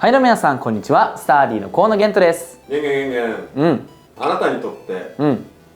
はい、どうも皆さん、こんにちは。スターディーの河野玄斗です。ゲンゲンゲンゲン。あなたにとって、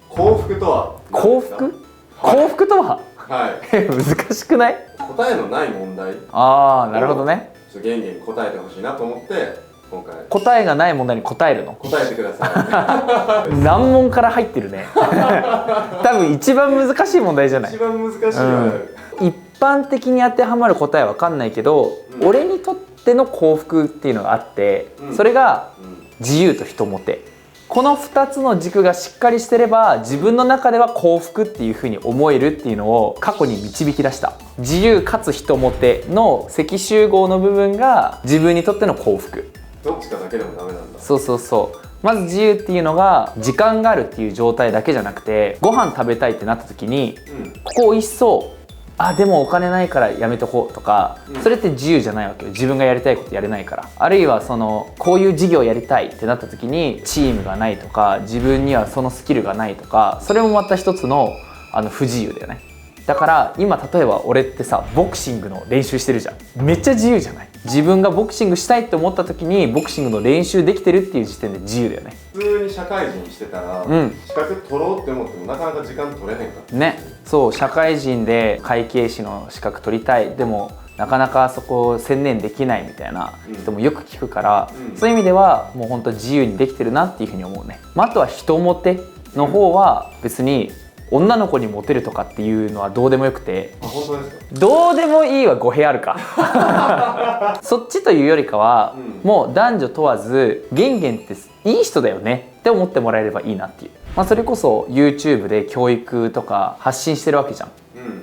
幸福とは幸福？幸福とは？はい。難しくない？答えのない問題。ああ、なるほどね。ゲンゲンに答えてほしいなと思って、今回。答えがない問題に答えるの？答えてください。難問から入ってるね。多分一番難しい問題じゃない？一番難しいよね。一般的に当てはまる答えはわかんないけど、俺にとっての幸福っていうのがあって、それが自由と人もて。この2つの軸がしっかりしてれば自分の中では幸福っていう風に思えるっていうのを過去に導き出した。自由かつ人もての積集合の部分が自分にとっての幸福。どっちかだけでもダメなんだ。そうそうそう。まず自由っていうのが時間があるっていう状態だけじゃなくて、ご飯食べたいってなった時に、ここ美味しそう、あでもお金ないからやめとこうとか、それって自由じゃないわけよ。自分がやりたいことやれないから。あるいはこういう事業やりたいってなった時にチームがないとか、自分にはそのスキルがないとか、それもまた一つの不自由だよね。だから今例えば俺ってさ、ボクシングの練習してるじゃん。めっちゃ自由じゃない？自分がボクシングしたいって思った時にボクシングの練習できてるっていう時点で自由だよね。普通に社会人してたら、資格取ろうって思ってもなかなか時間取れへんかったね。そう社会人で会計士の資格取りたい、でもなかなかそこを専念できないみたいな人もよく聞くから、そういう意味ではもう本当自由にできてるなっていうふうに思うね。あとは人モテの方は別に女の子にモテるとかっていうのはどうでもよくて。あ、本当ですか？どうでもいいは語弊あるか。そっちというよりかは、もう男女問わずゲンゲンっていい人だよねって思ってもらえればいいなっていう。それこそ YouTube で教育とか発信してるわけじゃん。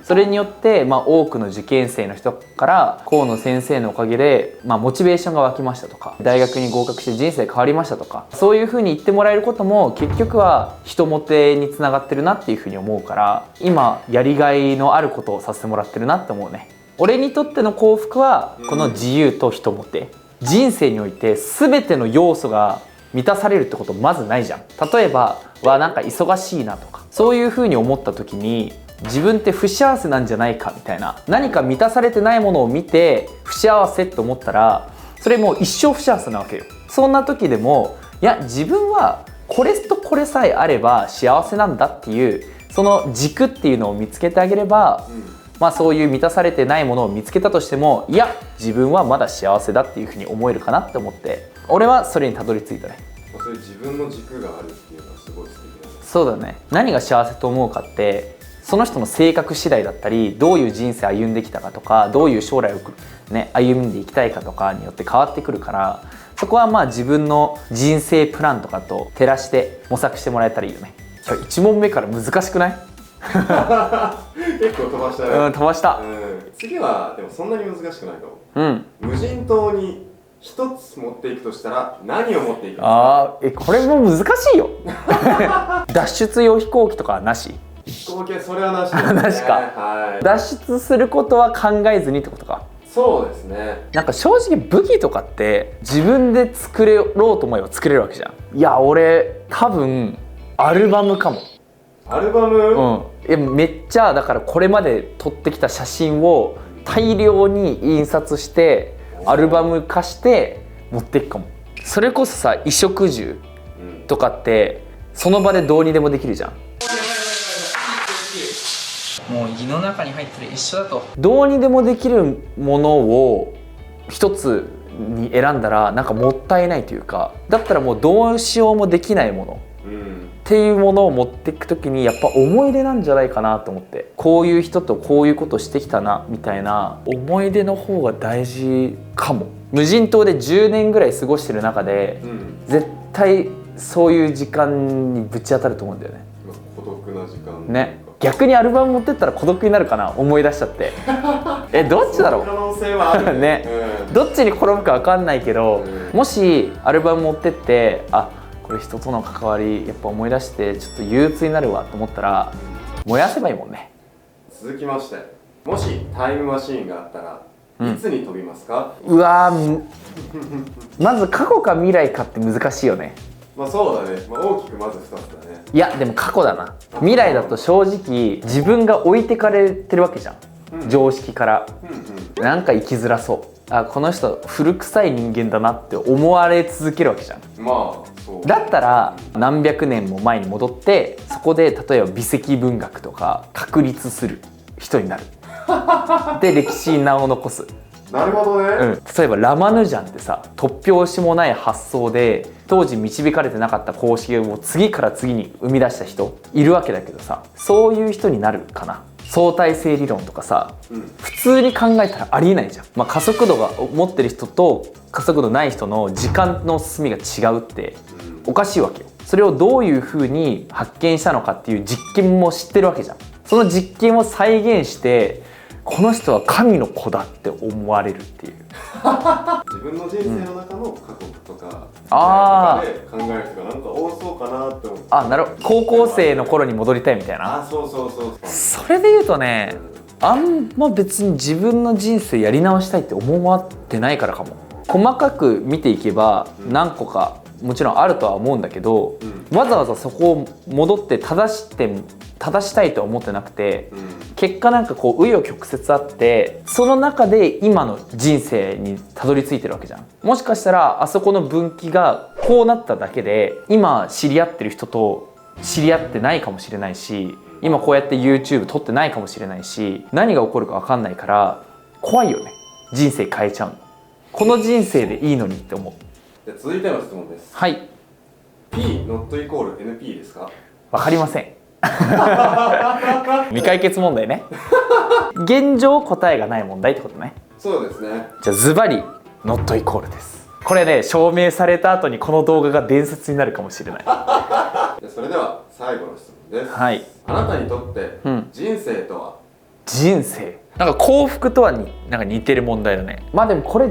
それによって、多くの受験生の人から河野先生のおかげで、モチベーションが湧きましたとか、大学に合格して人生変わりましたとか、そういう風に言ってもらえることも結局は人モテにつながってるなっていう風に思うから、今やりがいのあることをさせてもらってるなって思うね。俺にとっての幸福はこの自由と人モテ。人生において全ての要素が満たされるってことまずないじゃん。例えばなんか忙しいなとか、そういう風に思った時に自分って不幸せなんじゃないかみたいな、何か満たされてないものを見て不幸せって思ったら、それもう一生不幸せなわけよ。そんな時でも、いや自分はこれとこれさえあれば幸せなんだっていう、その軸っていうのを見つけてあげれば、そういう満たされてないものを見つけたとしても、いや自分はまだ幸せだっていうふうに思えるかなって思って、俺はそれにたどり着いたね。それ自分の軸があるっていうのはすごい素敵なんです。そうだね。何が幸せと思うかってその人の性格次第だったり、どういう人生歩んできたかとか、どういう将来をね歩んでいきたいかとかによって変わってくるから、そこは自分の人生プランとかと照らして模索してもらえたらいいよね。いや1問目から難しくない？結構飛ばしたね。飛ばした。次はでもそんなに難しくないかも。無人島に一つ持っていくとしたら何を持っていくんですか？これも難しいよ。脱出用飛行機とかはなし？飛行機はそれはなしですね。なしか、はい。脱出することは考えずにってことか。そうですね。なんか正直武器とかって自分で作ろうと思えば作れるわけじゃん。いや俺多分アルバムかも。アルバム？めっちゃだからこれまで撮ってきた写真を大量に印刷してアルバム化して持っていくかも。それこそさ、衣食住とかってその場でどうにでもできるじゃん。もう胃の中に入ってる一緒だと。どうにでもできるものを一つに選んだらなんかもったいないというか、だったらもうどうしようもできないものっていうものを持っていくときにやっぱ思い出なんじゃないかなと思って、こういう人とこういうことしてきたなみたいな思い出の方が大事かも。無人島で10年ぐらい過ごしてる中で、絶対そういう時間にぶち当たると思うんだよね。孤独な時間ね。逆にアルバム持ってったら孤独になるかな、思い出しちゃって。どっちだろう。可能性はあるね。どっちに転ぶか分かんないけど、もしアルバム持ってって、これ人との関わりやっぱ思い出してちょっと憂鬱になるわと思ったら、燃やせばいいもんね。続きまして、もしタイムマシーンがあったらいつに飛びますか？まず過去か未来かって難しいよね。そうだね。大きくまず2つだね。いやでも過去だな。未来だと正直自分が置いてかれてるわけじゃん、常識から。なんか生きづらそあこの人古臭い人間だなって思われ続けるわけじゃん。まあそうだったら何百年も前に戻ってそこで例えば微積文学とか確立する人になるで歴史に名を残す。なるほどね、例えばラマヌジャンってさ突拍子もない発想で当時導かれてなかった公式を次から次に生み出した人いるわけだけどさ、そういう人になるかな。相対性理論とかさ、普通に考えたらありえないじゃん。まあ、加速度が持ってる人と加速度ない人の時間の進みが違うっておかしいわけよ。それをどういう風に発見したのかっていう実験も知ってるわけじゃん。その実験を再現してこの人は神の子だって思われるっていう自分の人生の中の過去とか、あで考える人がなんか多そうかなって思って。あ、なるほど。高校生の頃に戻りたいみたいな。あ、そうそうそうそう。それで言うとね、あんま別に自分の人生やり直したいって思わってないからかも。細かく見ていけば何個かもちろんあるとは思うんだけど、わざわざそこを戻って正したいとは思ってなくて、結果なんかこう紆余曲折あってその中で今の人生にたどり着いてるわけじゃん。もしかしたらあそこの分岐がこうなっただけで今知り合ってる人と知り合ってないかもしれないし、今こうやって YouTube 撮ってないかもしれないし、何が起こるか分かんないから怖いよね。人生変えちゃうの。この人生でいいのにって思う。じゃあ続いての質問です。はい。 P not イコール NP ですか？分かりません未解決問題ね現状答えがない問題ってことね。そうですね。じゃあズバリ not イコールです。これね、証明された後にこの動画が伝説になるかもしれない。じゃあそれでは最後の質問です。はい。あなたにとって人生とは？人生なんか幸福とはなんか似てる問題だね。まあでもこれ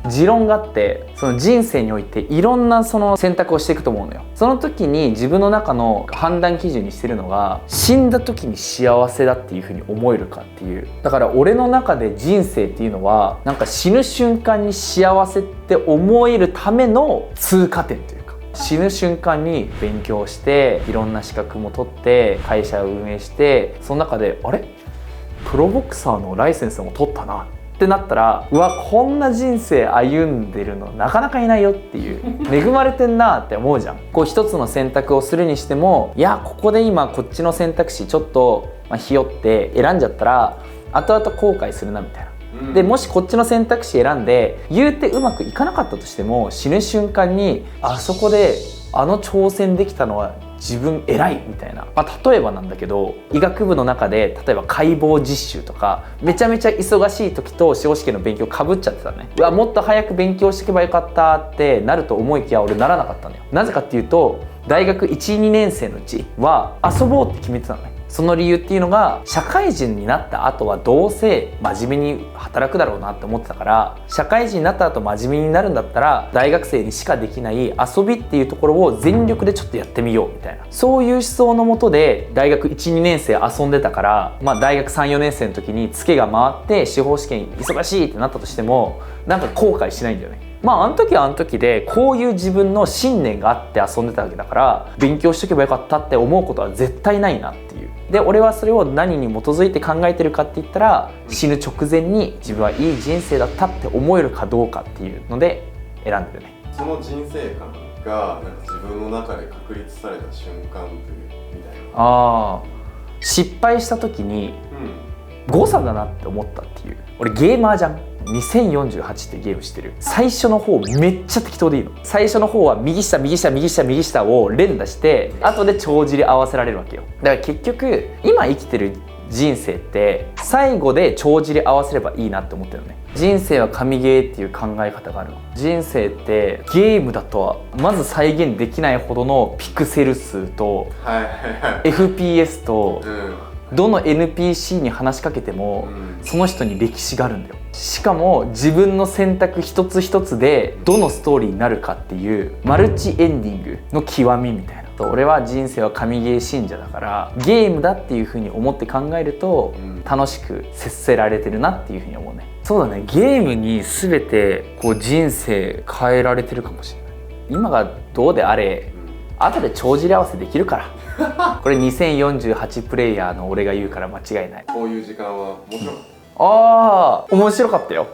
持論があって、その人生においていろんなその選択をしていくと思うのよ。その時に自分の中の判断基準にしてるのが死んだ時に幸せだっていうふうに思えるかっていう。だから俺の中で人生っていうのはなんか死ぬ瞬間に幸せって思えるための通過点というか、死ぬ瞬間に勉強していろんな資格も取って会社を運営して、その中であれプロボクサーのライセンスも取ったなってなったら、うわこんな人生歩んでるのなかなかいないよっていう恵まれてんなって思うじゃん。こう一つの選択をするにしても、いやここで今こっちの選択肢ちょっとひよって選んじゃったら後々後悔するなみたいな。でもしこっちの選択肢選んで言うてうまくいかなかったとしても、死ぬ瞬間にあそこであの挑戦できたのは自分偉いみたいな、例えばなんだけど、医学部の中で例えば解剖実習とかめちゃめちゃ忙しい時と司法試験の勉強かぶっちゃってたね。うわもっと早く勉強しておけばよかったってなると思いきや俺ならなかったのよ。なぜかっていうと大学 1,2 年生のうちは遊ぼうって決めてたのね。その理由っていうのが、社会人になった後はどうせ真面目に働くだろうなって思ってたから、社会人になった後真面目になるんだったら大学生にしかできない遊びっていうところを全力でちょっとやってみようみたいな、そういう思想のもとで大学 1,2 年生遊んでたから、大学 3,4 年生の時にツケが回って司法試験忙しいってなったとしてもなんか後悔しないんだよね。あの時はあの時でこういう自分の信念があって遊んでたわけだから、勉強しとけばよかったって思うことは絶対ないなっていう。で俺はそれを何に基づいて考えてるかって言ったら、死ぬ直前に自分はいい人生だったって思えるかどうかっていうので選んでるね。その人生観がなんか自分の中で確立された瞬間というみたいな。失敗した時に誤差だなって思ったっていう。俺ゲーマーじゃん。2048ってゲームしてる。最初の方めっちゃ適当でいいの。最初の方は右下右下右下右下を連打して後で帳尻合わせられるわけよ。だから結局今生きてる人生って最後で帳尻合わせればいいなって思ってるのね。人生は神ゲーっていう考え方があるの。人生ってゲームだとはまず再現できないほどのピクセル数と FPS とどの NPC に話しかけてもその人に歴史があるんだよ。しかも自分の選択一つ一つでどのストーリーになるかっていうマルチエンディングの極みみたいな。俺は人生は神ゲー信者だからゲームだっていう風に思って考えると楽しく接せられてるなっていう風に思うね。そうだね、ゲームに全てこう人生変えられてるかもしれない。今がどうであれ後で帳尻合わせできるからこれ2048プレイヤーの俺が言うから間違いない。こういう時間は面白かった。面白かったよ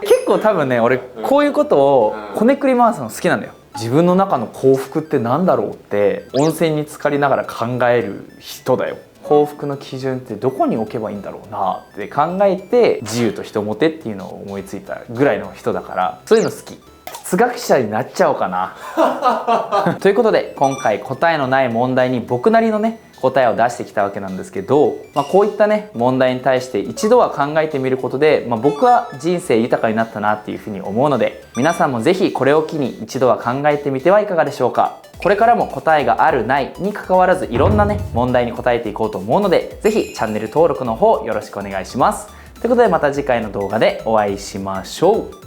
結構多分ね俺こういうことをこねくり回すの好きなんだよ。自分の中の幸福ってなんだろうって温泉に浸かりながら考える人だよ。幸福の基準ってどこに置けばいいんだろうなって考えて自由と人もてっていうのを思いついたぐらいの人だから、そういうの好き。哲学者になっちゃおうかなということで今回答えのない問題に僕なりのね答えを出してきたわけなんですけど、こういったね問題に対して一度は考えてみることで、僕は人生豊かになったなっていうふうに思うので、皆さんも是非これを機に一度は考えてみてはいかがでしょうか。これからも答えがあるないにかかわらずいろんなね問題に答えていこうと思うので、是非チャンネル登録の方よろしくお願いします。ということでまた次回の動画でお会いしましょう。